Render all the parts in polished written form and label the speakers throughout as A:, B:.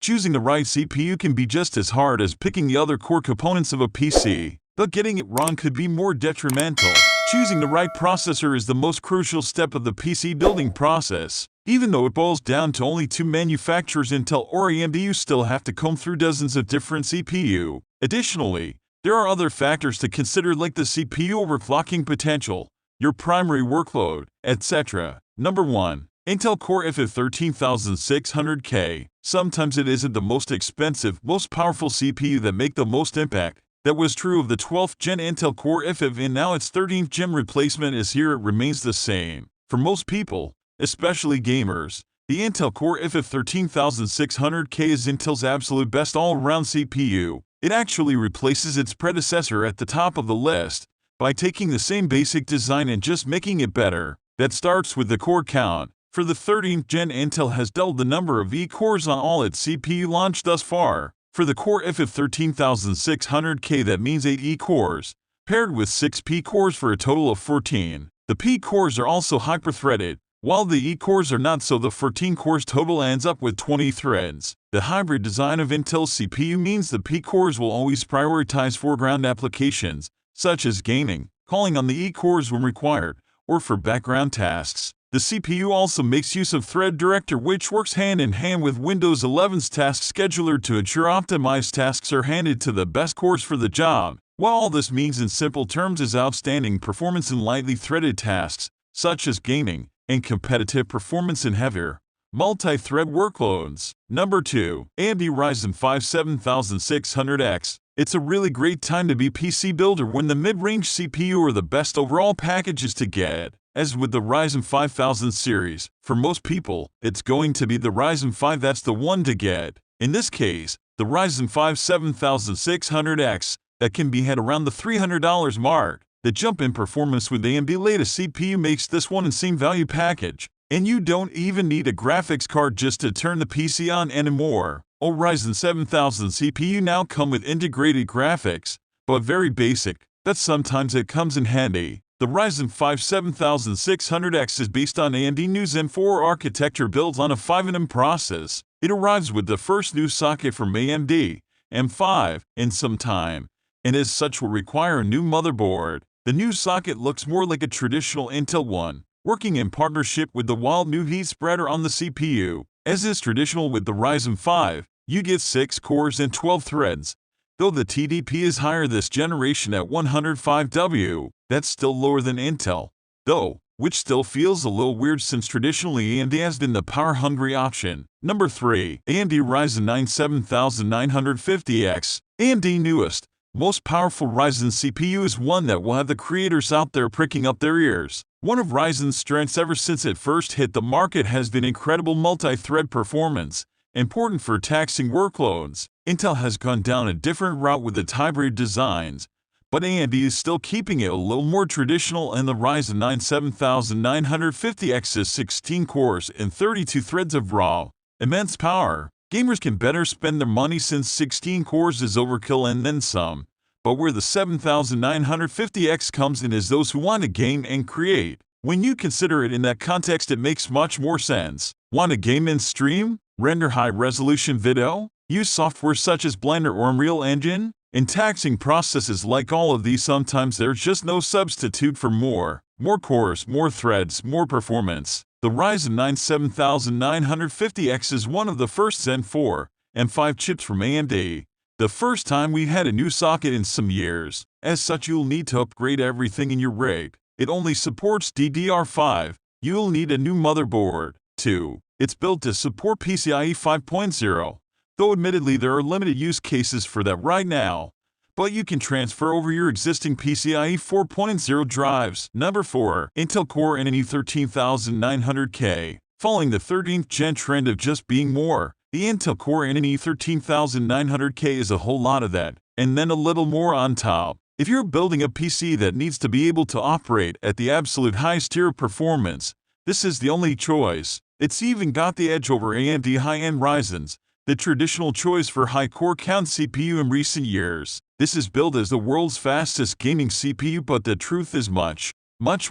A: Choosing the right CPU can be just as hard as picking the other core components of a PC, but getting it wrong could be more detrimental. Choosing the right processor is the most crucial step of the PC building process. Even though it boils down to only two manufacturers, Intel or AMD, you still have to comb through dozens of different CPU. Additionally, there are other factors to consider like the CPU overclocking potential, your primary workload, etc. Number 1. Intel Core i5-13600K. Sometimes it isn't the most expensive, most powerful CPU that make the most impact. That was true of the 12th Gen Intel Core i5, and now its 13th Gen replacement is here. It remains the same. For most people, especially gamers, the Intel Core i5-13600K is Intel's absolute best all-around CPU. It actually replaces its predecessor at the top of the list by taking the same basic design and just making it better. That starts with the core count. For the 13th Gen, Intel has doubled the number of E-cores on all its CPU launched thus far. For the Core i5-13600K, that means 8 E-cores, paired with 6 P-cores for a total of 14. The P-cores are also hyper-threaded, while the E-cores are not, so the 14 cores total ends up with 20 threads. The hybrid design of Intel's CPU means the P-cores will always prioritize foreground applications, such as gaming, calling on the E-cores when required, or for background tasks. The CPU also makes use of Threadripper, which works hand in hand with Windows 11's task scheduler to ensure optimized tasks are handed to the best cores for the job. What all this means in simple terms is outstanding performance in lightly threaded tasks, such as gaming, and competitive performance in heavier, multi-thread workloads. Number 2. AMD Ryzen 5 7600X. It's a really great time to be PC builder when the mid-range CPU or the best overall packages to get. As with the Ryzen 5000 series, for most people, it's going to be the Ryzen 5 that's the one to get. In this case, the Ryzen 5 7600X, that can be had around the $300 mark. The jump in performance with AMD latest CPU makes this one insane value package. And you don't even need a graphics card just to turn the PC on anymore. Oh, Ryzen 7000 CPU now come with integrated graphics, but very basic, but sometimes it comes in handy. The Ryzen 5 7600X is based on AMD new Zen 4 architecture built on a 5nm process. It arrives with the first new socket from AMD, M5, in some time, and as such will require a new motherboard. The new socket looks more like a traditional Intel one, working in partnership with the wild new heat spreader on the CPU. As is traditional with the Ryzen 5, you get 6 cores and 12 threads. Though the TDP is higher this generation at 105W, that's still lower than Intel, though, which still feels a little weird since traditionally AMD has been the power-hungry option. Number 3. AMD Ryzen 9 7950X. AMD newest, most powerful Ryzen CPU is one that will have the creators out there pricking up their ears. One of Ryzen's strengths ever since it first hit the market has been incredible multi-thread performance, important for taxing workloads. Intel has gone down a different route with its hybrid designs, but AMD is still keeping it a little more traditional, and the Ryzen 9 7950X is 16 cores and 32 threads of raw, immense power. Gamers can better spend their money since 16 cores is overkill and then some. But where the 7950X comes in is those who want to game and create. When you consider it in that context, it makes much more sense. Want to game and stream? Render high-resolution video? Use software such as Blender or Unreal Engine? In taxing processes like all of these, sometimes there's just no substitute for more. More cores, more threads, more performance. The Ryzen 9 7950X is one of the first Zen 4 and 5 chips from AMD. The first time we had a new socket in some years. As such, you'll need to upgrade everything in your rig. It only supports DDR5. You'll need a new motherboard. 2. It's built to support PCIe 5.0, though admittedly there are limited use cases for that right now. But you can transfer over your existing PCIe 4.0 drives. Number 4. Intel Core i13900K. Following the 13th Gen trend of just being more, the Intel Core i13900K is a whole lot of that, and then a little more on top. If you're building a PC that needs to be able to operate at the absolute highest tier of performance, this is the only choice. It's even got the edge over AMD high-end Ryzen's, the traditional choice for high core count CPU in recent years. This is billed as the world's fastest gaming CPU, but the truth is much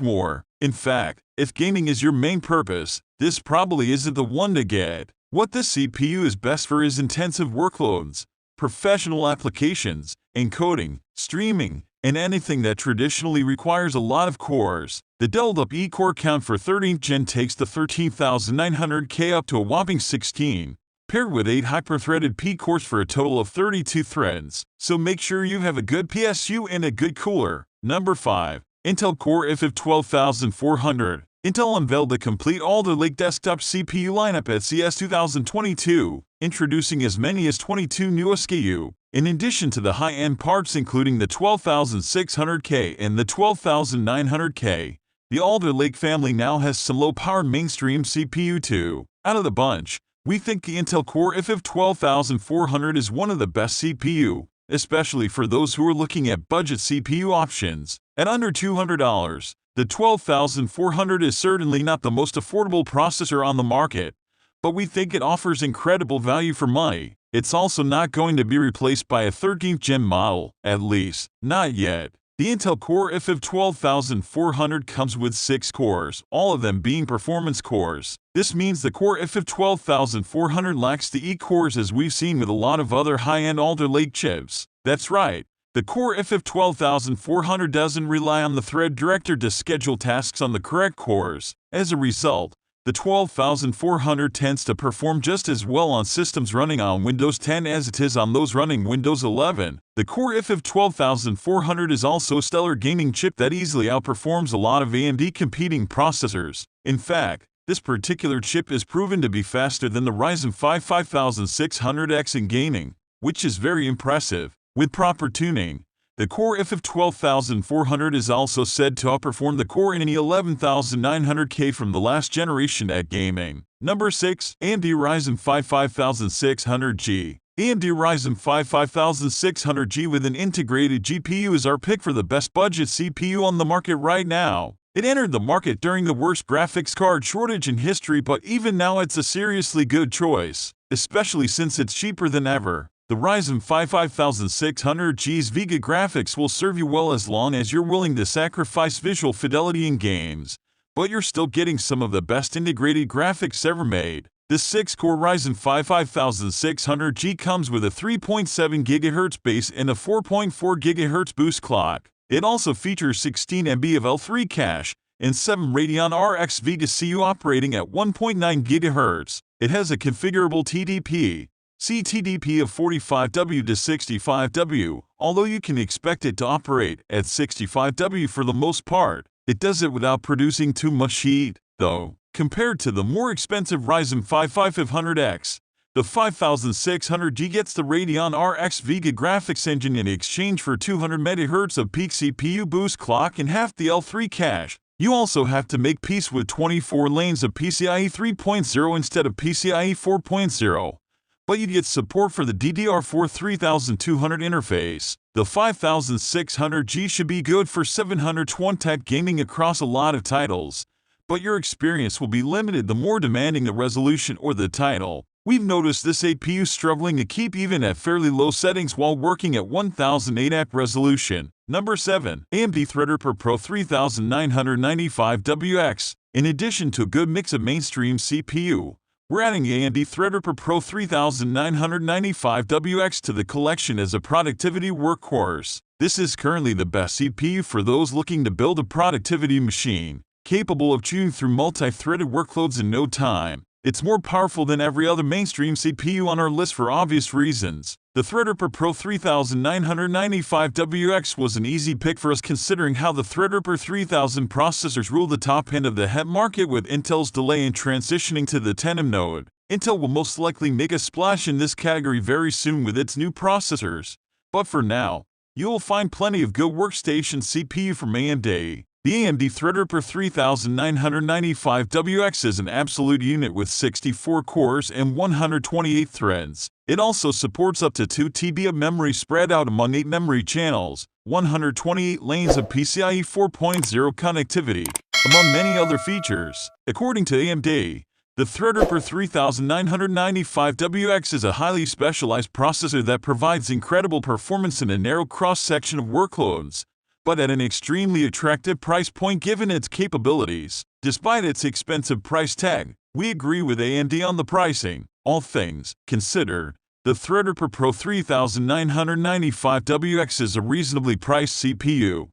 A: more. In fact, if gaming is your main purpose, this probably isn't the one to get. What this CPU is best for is intensive workloads, professional applications, encoding, streaming, and anything that traditionally requires a lot of cores. The doubled-up E-core count for 13th Gen takes the 13,900K up to a whopping 16, paired with 8 hyper-threaded P-cores for a total of 32 threads. So make sure you have a good PSU and a good cooler. Number 5. Intel Core i5 12400. Intel unveiled the complete Alder Lake desktop CPU lineup at CES 2022, introducing as many as 22 new SKU. In addition to the high-end parts including the 12600K and the 12900K, the Alder Lake family now has some low-powered mainstream CPU too. Out of the bunch, we think the Intel Core i5 12400 is one of the best CPU, especially for those who are looking at budget CPU options. At under $200, the 12400 is certainly not the most affordable processor on the market, but we think it offers incredible value for money. It's also not going to be replaced by a 13th Gen model, at least, not yet. The Intel Core i5 12400 comes with 6 cores, all of them being performance cores. This means the Core i5 12400 lacks the E-cores as we've seen with a lot of other high-end Alder Lake chips. That's right. The Core i5 12400 doesn't rely on the thread director to schedule tasks on the correct cores. As a result, the 12400 tends to perform just as well on systems running on Windows 10 as it is on those running Windows 11. The Core i5 12400 is also a stellar gaming chip that easily outperforms a lot of AMD competing processors. In fact, this particular chip is proven to be faster than the Ryzen 5 5600X in gaming, which is very impressive. With proper tuning, the Core i5 12400 is also said to outperform the Core i9 11900K from the last generation at gaming. Number 6. AMD Ryzen 5 5600G. AMD Ryzen 5 5600G with an integrated GPU is our pick for the best budget CPU on the market right now. It entered the market during the worst graphics card shortage in history, but even now it's a seriously good choice, especially since it's cheaper than ever. The Ryzen 5 5600G's Vega graphics will serve you well as long as you're willing to sacrifice visual fidelity in games, but you're still getting some of the best integrated graphics ever made. The 6-core Ryzen 5 5600G comes with a 3.7 GHz base and a 4.4 GHz boost clock. It also features 16 MB of L3 cache and 7 Radeon RX Vega CPU operating at 1.9 GHz. It has a configurable TDP CTDP of 45W to 65W, although you can expect it to operate at 65W for the most part. It does it without producing too much heat, though. Compared to the more expensive Ryzen 5 5500X, the 5600G gets the Radeon RX Vega graphics engine in exchange for 200 MHz of peak CPU boost clock and half the L3 cache. You also have to make peace with 24 lanes of PCIe 3.0 instead of PCIe 4.0. But you get support for the DDR4 3200 interface. The 5600G should be good for 720 gaming across a lot of titles, but your experience will be limited the more demanding the resolution or the title. We've noticed this CPU struggling to keep even at fairly low settings while working at 1008 resolution. Number 7. AMD Threadripper Pro 3995WX. In addition to a good mix of mainstream CPU, we're adding AMD Threadripper Pro 3995WX to the collection as a productivity workhorse. This is currently the best CPU for those looking to build a productivity machine, capable of chewing through multi-threaded workloads in no time. It's more powerful than every other mainstream CPU on our list for obvious reasons. The Threadripper Pro 3995WX was an easy pick for us considering how the Threadripper 3000 processors rule the top end of the HEP market with Intel's delay in transitioning to the 10nm node. Intel will most likely make a splash in this category very soon with its new processors, but for now, you will find plenty of good workstation CPU from AMD. The AMD Threadripper 3995WX is an absolute unit with 64 cores and 128 threads. It also supports up to 2 TB of memory spread out among 8 memory channels, 128 lanes of PCIe 4.0 connectivity, among many other features. According to AMD, the Threadripper 3995WX is a highly specialized processor that provides incredible performance in a narrow cross-section of workloads, but at an extremely attractive price point given its capabilities. Despite its expensive price tag, we agree with AMD on the pricing. All things considered, the Threadripper Pro 3995WX is a reasonably priced CPU,